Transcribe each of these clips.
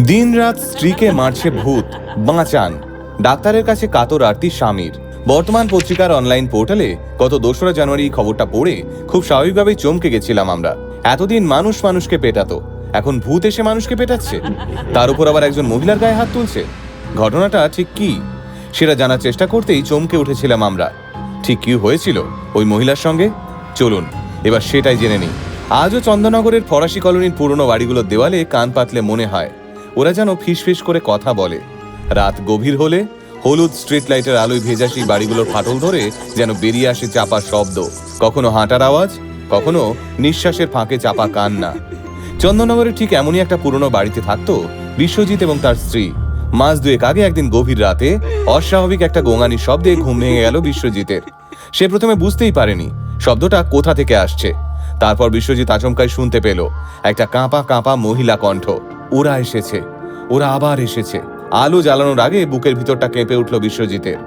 দিনরাত স্ত্রীকে মারছে ভূত, বাঁচান। ডাক্তারের কাছে কাতর আরতি স্বামীর। বর্তমান পত্রিকার অনলাইন পোর্টালে গত 2রা জানুয়ারি খবরটা পড়ে খুব স্বাভাবিকভাবেই চমকে গেছিলাম আমরা। এতদিন মানুষ মানুষকে পেটাতো, এখন ভূত এসে মানুষকে পেটাচ্ছে, তার উপর আবার একজন মহিলার গায়ে হাত তুলছে। ঘটনাটা ঠিক কি সেটা জানার চেষ্টা করতেই চমকে উঠেছিলাম আমরা। ঠিক কি হয়েছিল ওই মহিলার সঙ্গে, চলুন এবার সেটাই জেনে নিই। আজও চন্দননগরের ফরাসি কলোনির পুরনো বাড়িগুলোর দেওয়ালে কান পাতলে মনে হয় ওরা যেন ফিসফিস করে কথা বলে। রাত গভীর হলে হলুদ স্ট্রিট লাইটের আলোয় ভেজা সেই বাড়িগুলোর ফাটল ধরে যেন বেরিয়ে আসে চাপা শব্দ, কখনো হাঁটার আওয়াজ, কখনো নিঃশ্বাসের ফাঁকে চাপা কান্না। চন্দননগরে ঠিক এমনই একটা পুরনো বাড়িতে থাকতো বিশ্বজিৎ এবং তার স্ত্রী। মাস দুয়েক আগে একদিন গভীর রাতে অস্বাভাবিক একটা গোঙানির শব্দে ঘুম ভেঙে গেল বিশ্বজিতের। সে প্রথমে বুঝতেই পারেনি শব্দটা কোথা থেকে আসছে। তারপর বিশ্বজিৎ আচমকাই শুনতে পেল একটা কাঁপা কাঁপা মহিলা কণ্ঠ, ওরা এসেছে, ওরা আবার এসেছে। আলো জ্বালানোর আগে বুকের ভিতরটা কেঁপে উঠল বিশ্বজিতের।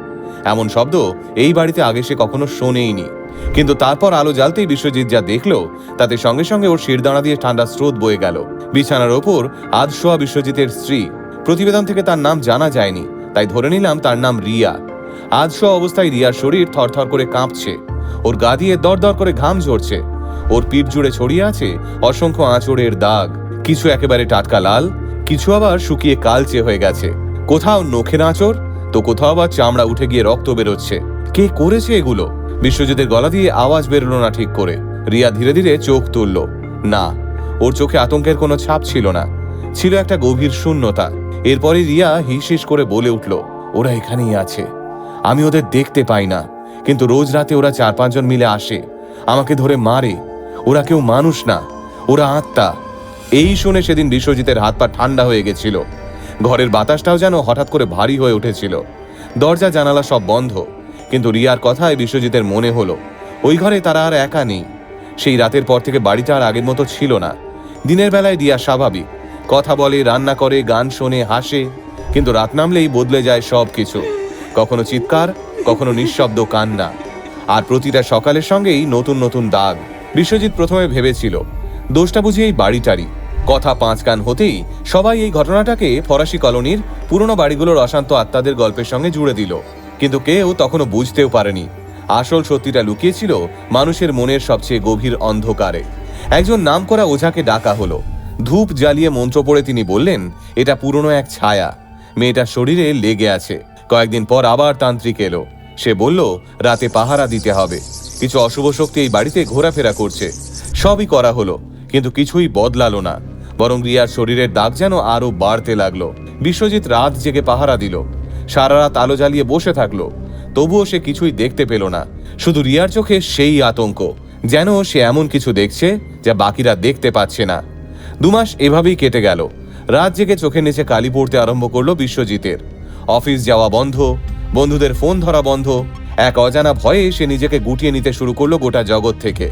এমন শব্দ এই বাড়িতে আগে সে কখনো শোনেইনি। কিন্তু তারপর আলো জ্বালতেই বিশ্বজিৎ যা দেখলো তাতে সঙ্গে সঙ্গে ওর শিরদাঁড়া দিয়ে ঠান্ডা স্রোত বয়ে গেল। বিছানার ওপর আধশোয়া বিশ্বজিতের স্ত্রী। প্রতিবেদন থেকে তার নাম জানা যায়নি, তাই ধরে নিলাম তার নাম রিয়া। আধশোয়া অবস্থায় রিয়ার শরীর থরথর করে কাঁপছে, ওর গা দিয়ে দরদর করে ঘাম ঝরছে। ওর পিঠ জুড়ে ছড়িয়ে আছে অসংখ্য আঁচড়ের দাগ, কিছু একেবারে টাটকা লাল, কিছু আবার শুকিয়ে কালচে হয়ে গেছে। কোথাও নখের আঁচড়, তো কোথাও আবার চামড়া উঠে গিয়ে রক্ত বেরোচ্ছে। কে করেছে এগুলো? বিশ্বজিতের গলা দিয়ে আওয়াজ বেরোলো না ঠিক করে। রিয়া ধীরে ধীরে চোখ তুলল। না, ওর চোখে আতঙ্কের কোনো ছাপ ছিল না, ছিল একটা গভীর শূন্যতা। এরপরে রিয়া হিস হিস করে বলে উঠল, ওরা এখানেই আছে, আমি ওদের দেখতে পাই না, কিন্তু রোজ রাতে ওরা 4-5 জন মিলে আসে, আমাকে ধরে মারে। ওরা কেউ মানুষ না, ওরা আত্মা। এই শুনে সেদিন বিশ্বজিতের হাত পা ঠান্ডা হয়ে গেছিল। ঘরের বাতাসটাও যেন হঠাৎ করে ভারী হয়ে উঠেছিল। দরজা জানালা সব বন্ধ, কিন্তু রিয়ার কথায় বিশ্বজিতের মনে হলো ওই ঘরে তারা আর একা নেই। সেই রাতের পর থেকে বাড়িটা আর আগের মতো ছিল না। দিনের বেলায় রিয়া স্বাভাবিক, কথা বলে, রান্না করে, গান শোনে, হাসে, কিন্তু রাত নামলেই বদলে যায় সব কিছু। কখনো চিৎকার, কখনো নিঃশব্দ কান্না, আর প্রতিটা সকালের সঙ্গেই নতুন নতুন দাগ। বিশ্বজিৎ প্রথমে ভেবেছিল দোষটা বুঝি এই বাড়িটারই। কথা 5 কান হতেই সবাই এই ঘটনাটাকে ফরাসি কলোনির পুরনো বাড়িগুলোর অশান্ত আত্মাদের গল্পের সঙ্গে জুড়ে দিল। কিন্তু কেউ তখনও বুঝতেও পারেনি আসল সত্যিটা লুকিয়েছিল মানুষের মনের সবচেয়ে গভীর অন্ধকারে। একজন নামকরা ওঝাকে ডাকা হলো। ধূপ জ্বালিয়ে মন্ত্র পড়ে তিনি বললেন, এটা পুরনো এক ছায়া, মেয়েটার শরীরে লেগে আছে। কয়েকদিন পর আবার তান্ত্রিক এলো। সে বলল রাতে পাহারা দিতে হবে, কিছু অশুভ শক্তি এই বাড়িতে ঘোরাফেরা করছে। সবই করা হলো, কিন্তু কিছুই বদলালো না, বরং রিয়ার শরীরের দাগ যেন আরো বাড়তে লাগলো। বিশ্বজিৎ রাত জেগে পাহারা দিল, সারা রাত আলো জ্বালিয়ে বসে থাকলো, তবুও সে কিছুই দেখতে পেল না। শুধু রিয়ার চোখে সেই আতঙ্ক, যেন সে এমন কিছু দেখছে যা বাকিরা দেখতে পাচ্ছে না। 2 মাস এভাবেই কেটে গেল। রাত জেগে চোখের নিচে কালি পড়তে আরম্ভ করলো বিশ্বজিতের। অফিস যাওয়া বন্ধ, বন্ধুদের ফোন ধরা বন্ধ। এক অজানা ভয়ে সে নিজেকে গুটিয়ে নিতে শুরু করলো গোটা জগৎ থেকে।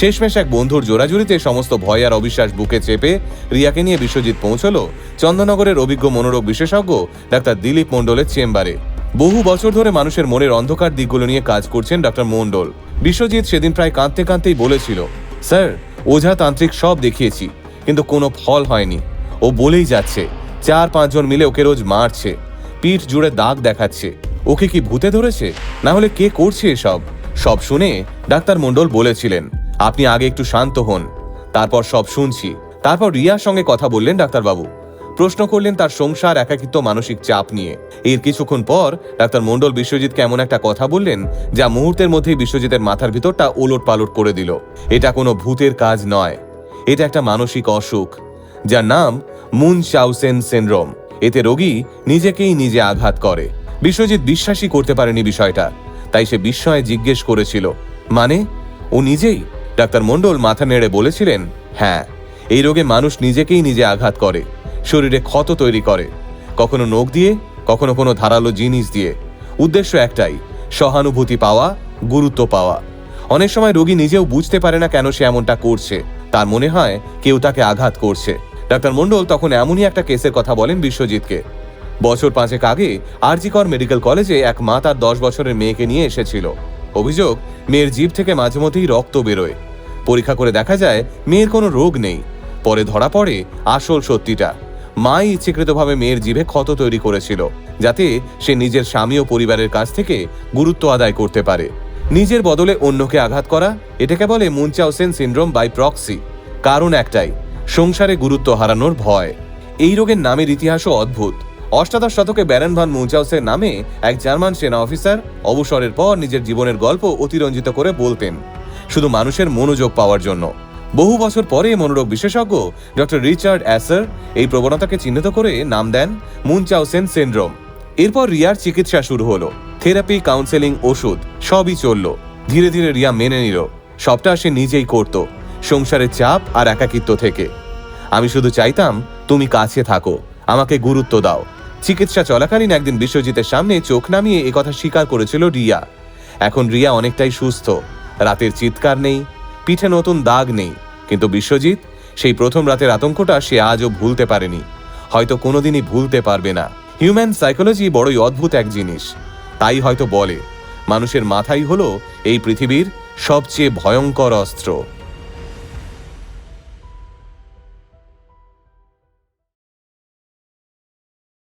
শেষমেশ এক বন্ধুর জোরাজুরিতে সমস্ত ভয় আর অবিশ্বাস বুকে চেপে রিয়াকে নিয়ে বিশ্বজিৎ পৌঁছলো চন্দননগরের অভিজ্ঞ মনোরোগ বিশেষজ্ঞ ডাক্তার দিলীপ মণ্ডলের চেম্বারে। বহু বছর ধরে মানুষের মনের অন্ধকার দিকগুলো নিয়ে কাজ করছেন ডাক্তার মণ্ডল। বিশ্বজিৎ সেদিন প্রায় কাঁদতে কাঁদতেই বলেছিল, স্যার, ওঝা তান্ত্রিক সব দেখিয়েছি, কিন্তু কোনো ফল হয়নি। ও বলেই যাচ্ছে 4-5 জন মিলে ওকে রোজ মারছে, পিঠ জুড়ে দাগ দেখাচ্ছে। ওকে কি ভূতে ধরেছে, না হলে কে করছে এসব? সব শুনে ডাক্তার মণ্ডল বলেছিলেন, আপনি আগে একটু শান্ত হন, তারপর সব শুনছি। তারপর রিয়ার সঙ্গে কথা বললেন ডাক্তারবাবু। প্রশ্ন করলেন তার সংসার, একাকিত্ব, মানসিক চাপ নিয়ে। এর কিছুক্ষণ পর ডাক্তার মণ্ডল বিশ্বজিৎকে এমন একটা কথা বললেন যা মুহূর্তের মধ্যেই বিশ্বজিতের মাথার ভিতরটা ওলট পালট করে দিল। এটা কোনো ভূতের কাজ নয়, এটা একটা মানসিক অসুখ, যার নাম মুনচাউসেন সিনড্রোম। এতে রোগী নিজেকেই নিজে আঘাত করে। বিশ্বজিৎ বিশ্বাসই করতে পারেনি বিষয়টা, তাই সে বিস্ময়ে জিজ্ঞেস করেছিল, মানে ও নিজেই? ডাক্তার মণ্ডল মাথা নেড়ে বলেছিলেন, হ্যাঁ, এই রোগে মানুষ নিজেকেই নিজে আঘাত করে, শরীরে ক্ষত তৈরি করে, কখনো নখ দিয়ে, কখনো কোনো ধারালো জিনিস দিয়ে। উদ্দেশ্য একটাই, সহানুভূতি পাওয়া, গুরুত্ব পাওয়া। অনেক সময় রোগী নিজেও বুঝতে পারে না কেন সে এমনটা করছে, তার মনে হয় কেউ তাকে আঘাত করছে। ডাক্তার মণ্ডল তখন এমনই একটা কেসের কথা বলেন বিশ্বজিৎকে। বছর 5 আগে আরজি কর মেডিকেল কলেজে এক মা তার 10 বছরের মেয়েকে নিয়ে এসেছিল। অভিযোগ, মেয়ের জিভ থেকে মাঝে মধ্যেই রক্ত বেরোয়। পরীক্ষা করে দেখা যায় মেয়ের কোনো রোগ নেই। পরে ধরা পড়ে আসল সত্যিটা, মাই ইচ্ছাকৃতভাবে মেয়ের জিভে ক্ষত তৈরি করেছিল, যাতে সে নিজের স্বামী ও পরিবারের কাছ থেকে গুরুত্ব আদায় করতে পারে। নিজের বদলে অন্যকে আঘাত করা, এটাকে বলে মুনচাউসেন সিনড্রোম বাই প্রক্সি। কারণ একটাই, সংসারে গুরুত্ব হারানোর ভয়। এই রোগের নামের ইতিহাসও অদ্ভুত। অষ্টাদশ শতকে ব্যারন ভান মুনচাউসেন নামে এক জার্মান সেনা অফিসার অবসরের পর নিজের জীবনের গল্প অতিরঞ্জিত করে বলতেন, শুধু মানুষের মনোযোগ পাওয়ার জন্য। বহু বছর পরে মনোরোগ বিশেষজ্ঞ ডক্টর রিচার্ড অ্যাসার এই প্রবণতাকে চিহ্নিত করে নাম দেন মুনচাউসেন সিনড্রোম। এরপর রিয়ার চিকিৎসা শুরু হলো। থেরাপি, কাউন্সেলিং, ওষুধ সবই চলল। ধীরে ধীরে রিয়া মেনে নিল সবটা সে নিজেই করত, সংসারের চাপ আর একাকিত্ব থেকে। আমি শুধু চাইতাম তুমি কাছে থাকো, আমাকে গুরুত্ব দাও। চিকিৎসা চলাকালীন একদিন বিশ্বজিতের সামনে চোখ নামিয়ে একথা স্বীকার করেছিল রিয়া। এখন রিয়া অনেকটাই সুস্থ, রাতের চিৎকার নেই, পিঠে নতুন দাগ নেই। কিন্তু বিশ্বজিৎ, সেই প্রথম রাতের আতঙ্কটা সে আজও ভুলতে পারেনি, হয়তো কোনোদিনই ভুলতে পারবে না। হিউম্যান সাইকোলজি বড়ই অদ্ভুত এক জিনিস। তাই হয়তো বলে, মানুষের মাথাই হলো এই পৃথিবীর সবচেয়ে ভয়ঙ্কর অস্ত্র।